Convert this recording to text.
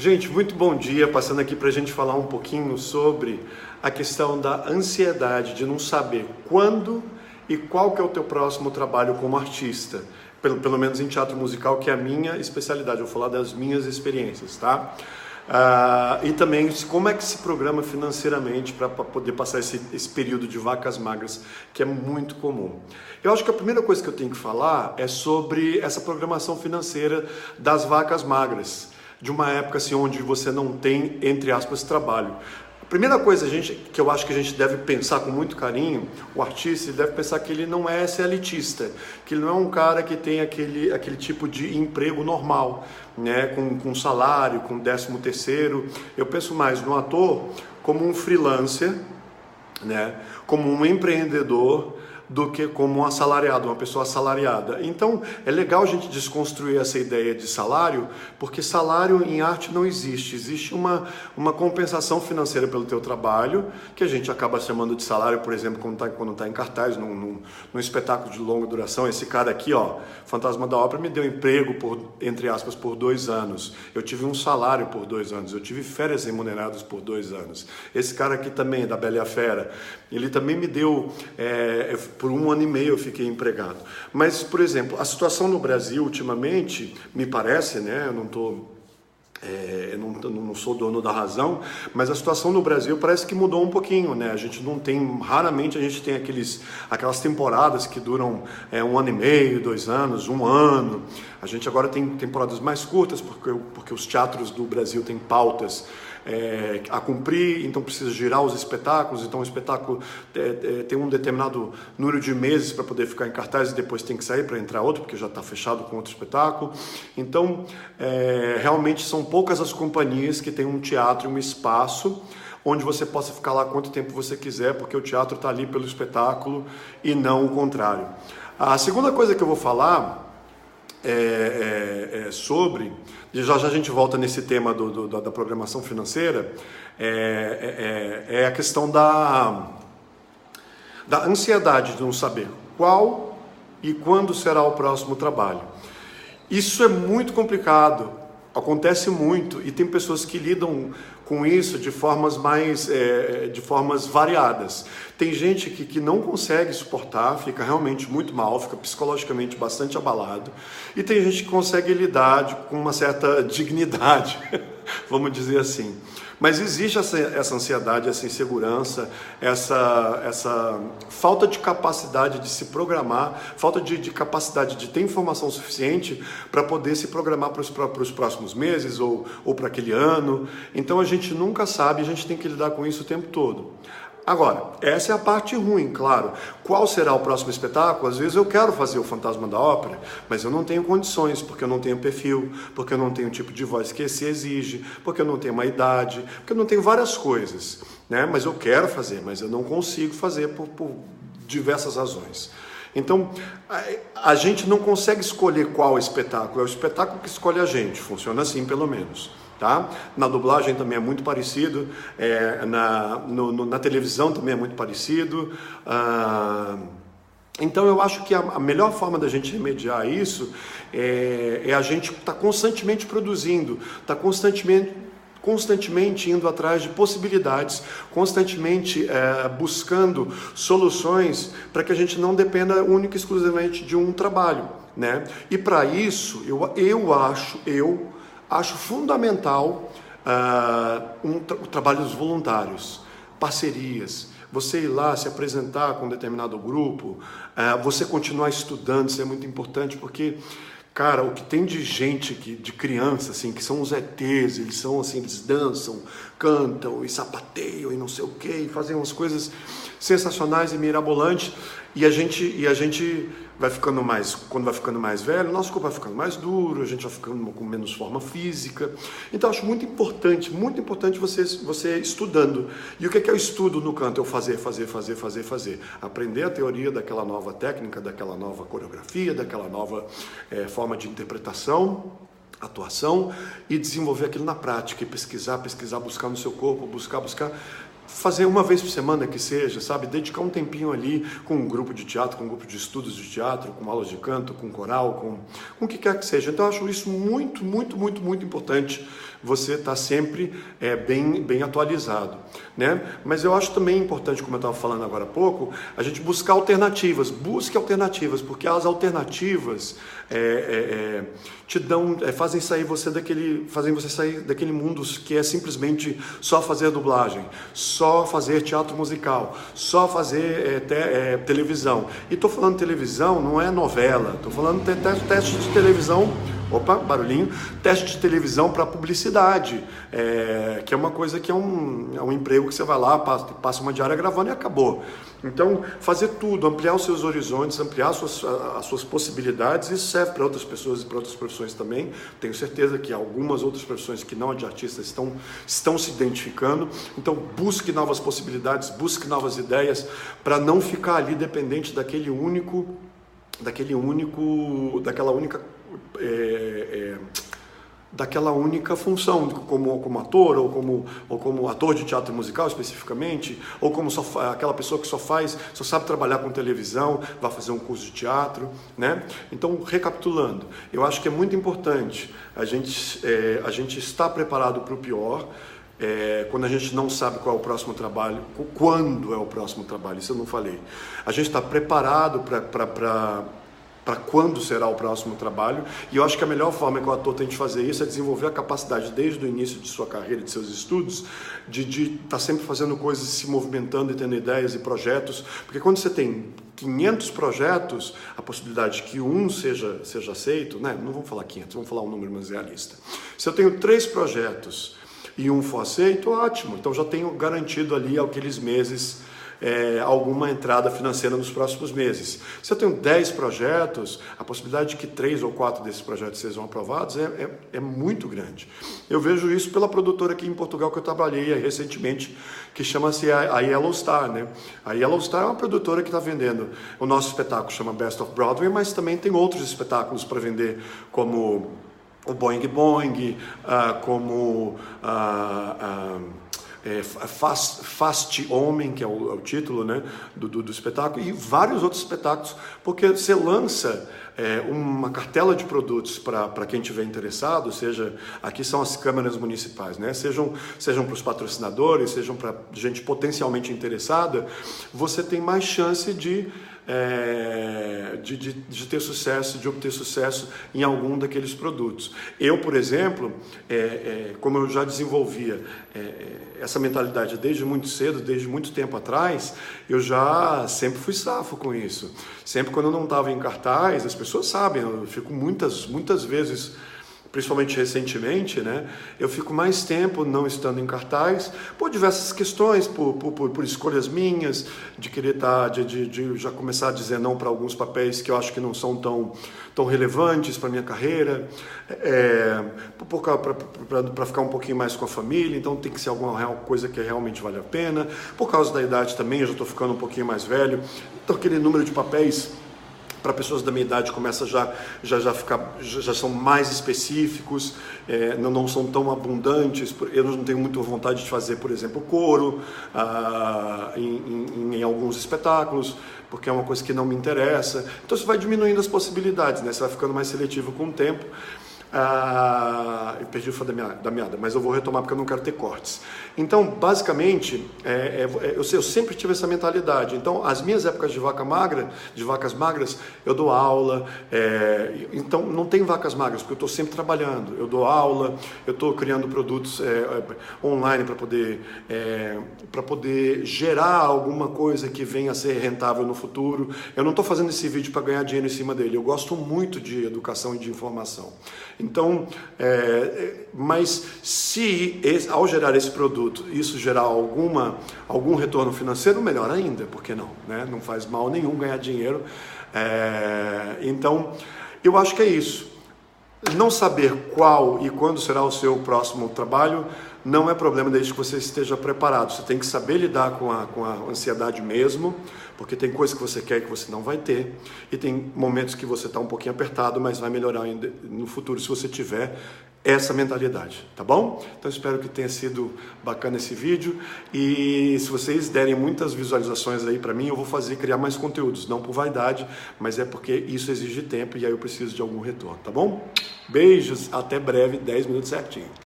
Gente, muito bom dia, passando aqui para a gente falar um pouquinho sobre a questão da ansiedade de não saber quando e qual que é o teu próximo trabalho como artista, pelo menos em teatro musical, que é a minha especialidade, eu vou falar das minhas experiências, tá? E também como é que se programa financeiramente para poder passar esse período de vacas magras, que é muito comum. Eu acho que a primeira coisa que eu tenho que falar é sobre essa programação financeira das vacas magras, de uma época assim, onde você não tem, entre aspas, trabalho. A primeira coisa que eu acho que a gente deve pensar com muito carinho, o artista ele deve pensar que ele não é elitista, que ele não é um cara que tem aquele tipo de emprego normal, né, com salário, com 13º. Eu penso mais no ator como um freelancer, né, como um empreendedor, do que como um assalariado, uma pessoa assalariada. Então, é legal a gente desconstruir essa ideia de salário, porque salário em arte não existe. Existe uma compensação financeira pelo teu trabalho, que a gente acaba chamando de salário, por exemplo, quando tá em cartaz, num espetáculo de longa duração. Esse cara aqui, ó, Fantasma da Ópera, me deu emprego, entre aspas, por 2 anos. Eu tive um salário por 2 anos. Eu tive férias remuneradas por 2 anos. Esse cara aqui também, da Bela e a Fera, ele também me deu... por 1 ano e meio eu fiquei empregado. Mas, por exemplo, a situação no Brasil ultimamente, me parece, né, eu não sou dono da razão, mas a situação no Brasil parece que mudou um pouquinho, né? A gente não tem, raramente a gente tem aquelas temporadas que duram 1 ano e meio, 2 anos, 1 ano. A gente agora tem temporadas mais curtas, porque os teatros do Brasil têm pautas a cumprir, então precisa girar os espetáculos, então o espetáculo tem um determinado número de meses para poder ficar em cartaz e depois tem que sair para entrar outro, porque já está fechado com outro espetáculo. Então, realmente são poucas as companhias que têm um teatro, um espaço, onde você possa ficar lá quanto tempo você quiser, porque o teatro está ali pelo espetáculo e não o contrário. A segunda coisa que eu vou falar sobre, e já a gente volta nesse tema da programação financeira, é a questão da ansiedade de não saber qual e quando será o próximo trabalho. Isso é muito complicado, acontece muito, e tem pessoas que lidam com isso de formas variadas. Tem gente que não consegue suportar, fica realmente muito mal, fica psicologicamente bastante abalado, e tem gente que consegue lidar com uma certa dignidade, vamos dizer assim. Mas existe essa ansiedade, essa insegurança, essa falta de capacidade de se programar, falta de capacidade de ter informação suficiente para poder se programar para os próximos meses ou para aquele ano. Então a gente nunca sabe, a gente tem que lidar com isso o tempo todo. Agora, essa é a parte ruim, claro. Qual será o próximo espetáculo? Às vezes eu quero fazer o Fantasma da Ópera, mas eu não tenho condições, porque eu não tenho perfil, porque eu não tenho o tipo de voz que se exige, porque eu não tenho uma idade, porque eu não tenho várias coisas, né? Mas eu quero fazer, mas eu não consigo fazer por diversas razões. Então, a gente não consegue escolher qual espetáculo, é o espetáculo que escolhe a gente, funciona assim pelo menos. Tá? Na dublagem também é muito parecido, na televisão também é muito parecido. Então eu acho que a melhor forma da gente remediar isso é a gente estar constantemente produzindo, estar constantemente indo atrás de possibilidades, constantemente buscando soluções para que a gente não dependa única e exclusivamente de um trabalho, né? E para isso eu acho fundamental trabalhos voluntários, parcerias, você ir lá se apresentar com um determinado grupo, você continuar estudando, isso é muito importante, porque, cara, o que tem de gente, de criança, assim, que são os ETs, eles são assim, eles dançam, cantam e sapateiam e não sei o que, e fazem umas coisas sensacionais e mirabolantes, e a gente vai ficando quando vai ficando mais velho, nosso corpo vai ficando mais duro, a gente vai ficando com menos forma física. Então acho muito importante você estudando. E o que é o estudo no canto? É o fazer. Aprender a teoria daquela nova técnica, daquela nova coreografia, daquela nova forma de interpretação, atuação, e desenvolver aquilo na prática, e pesquisar, buscar no seu corpo, buscar. fazer uma vez por semana que seja, sabe? Dedicar um tempinho ali com um grupo de teatro, com um grupo de estudos de teatro, com aulas de canto, com coral, com o que quer que seja. Então eu acho isso muito, muito, muito, muito importante, você estar sempre bem atualizado, né? Mas eu acho também importante, como eu estava falando agora há pouco, a gente buscar alternativas. Busque alternativas, porque as alternativas te dão, fazem você sair daquele mundo que é simplesmente só fazer dublagem, só fazer teatro musical, só fazer televisão. E estou falando televisão, não é novela, estou falando teste de televisão. Opa, barulhinho. Teste de televisão para publicidade, que é uma coisa que é um emprego que você vai lá, passa uma diária gravando e acabou. Então, fazer tudo, ampliar os seus horizontes, ampliar as suas possibilidades, isso serve para outras pessoas e para outras profissões também. Tenho certeza que algumas outras profissões que não a de artista estão se identificando. Então, busque novas possibilidades, busque novas ideias, para não ficar ali dependente daquela única função, como ator, ou como ator de teatro musical especificamente, ou como aquela pessoa que só sabe trabalhar com televisão, vai fazer um curso de teatro, né? Então, recapitulando, eu acho que é muito importante a gente estar preparado para o pior. Quando a gente não sabe qual é o próximo trabalho, quando é o próximo trabalho, isso eu não falei. A gente está preparado para quando será o próximo trabalho, e eu acho que a melhor forma que o ator tem de fazer isso é desenvolver a capacidade desde o início de sua carreira, de seus estudos, de estar sempre fazendo coisas, se movimentando e tendo ideias e projetos, porque quando você tem 500 projetos, a possibilidade de que um seja aceito, né? Não vamos falar 500, vamos falar um número mais realista. Se eu tenho 3 projetos e um for aceito, ótimo, então já tenho garantido ali aqueles meses alguma entrada financeira nos próximos meses. Se eu tenho 10 projetos, a possibilidade de que 3 ou 4 desses projetos sejam aprovados é muito grande. Eu vejo isso pela produtora aqui em Portugal que eu trabalhei recentemente, que chama-se a Yellow Star, né? A Yellow Star é uma produtora que está vendendo o nosso espetáculo, chama Best of Broadway, mas também tem outros espetáculos para vender, como o Boing Boing, como Fast Homem, que é o título, né, do espetáculo, e vários outros espetáculos, porque você lança uma cartela de produtos para quem estiver interessado, seja, aqui são as câmaras municipais, né, sejam para os patrocinadores, sejam para gente potencialmente interessada, você tem mais chance de ter sucesso, de obter sucesso em algum daqueles produtos. Eu, por exemplo, como eu já desenvolvia essa mentalidade desde muito cedo, desde muito tempo atrás, eu já sempre fui safo com isso. Sempre quando eu não estava em cartaz, as pessoas sabem, eu fico muitas vezes, principalmente recentemente, né, eu fico mais tempo não estando em cartaz por diversas questões, por escolhas minhas, de querer de já começar a dizer não para alguns papéis que eu acho que não são tão relevantes para a minha carreira, para ficar um pouquinho mais com a família, então tem que ser alguma coisa que realmente vale a pena, por causa da idade também, eu já estou ficando um pouquinho mais velho, então aquele número de papéis para pessoas da minha idade começa já são mais específicos, não são tão abundantes. Eu não tenho muita vontade de fazer, por exemplo, coro em alguns espetáculos, porque é uma coisa que não me interessa. Então você vai diminuindo as possibilidades, né? Você vai ficando mais seletivo com o tempo. Eu perdi o fio da meada, mas eu vou retomar porque eu não quero ter cortes. Então, basicamente, eu sempre tive essa mentalidade. Então, as minhas épocas de vacas magras, eu dou aula. Então, não tem vacas magras, porque eu estou sempre trabalhando. Eu dou aula, eu estou criando produtos online para poder gerar alguma coisa que venha a ser rentável no futuro. Eu não estou fazendo esse vídeo para ganhar dinheiro em cima dele. Eu gosto muito de educação e de informação. Então, mas se ao gerar esse produto, isso gerar algum retorno financeiro, melhor ainda, por que não? Né? Não faz mal nenhum ganhar dinheiro. Então, eu acho que é isso. Não saber qual e quando será o seu próximo trabalho não é problema desde que você esteja preparado. Você tem que saber lidar com a ansiedade mesmo, porque tem coisas que você quer que você não vai ter, e tem momentos que você está um pouquinho apertado, mas vai melhorar ainda no futuro se você tiver essa mentalidade, tá bom? Então espero que tenha sido bacana esse vídeo e se vocês derem muitas visualizações aí para mim, eu vou criar mais conteúdos, não por vaidade, mas é porque isso exige tempo e aí eu preciso de algum retorno, tá bom? Beijos, até breve, 10 minutos certinho.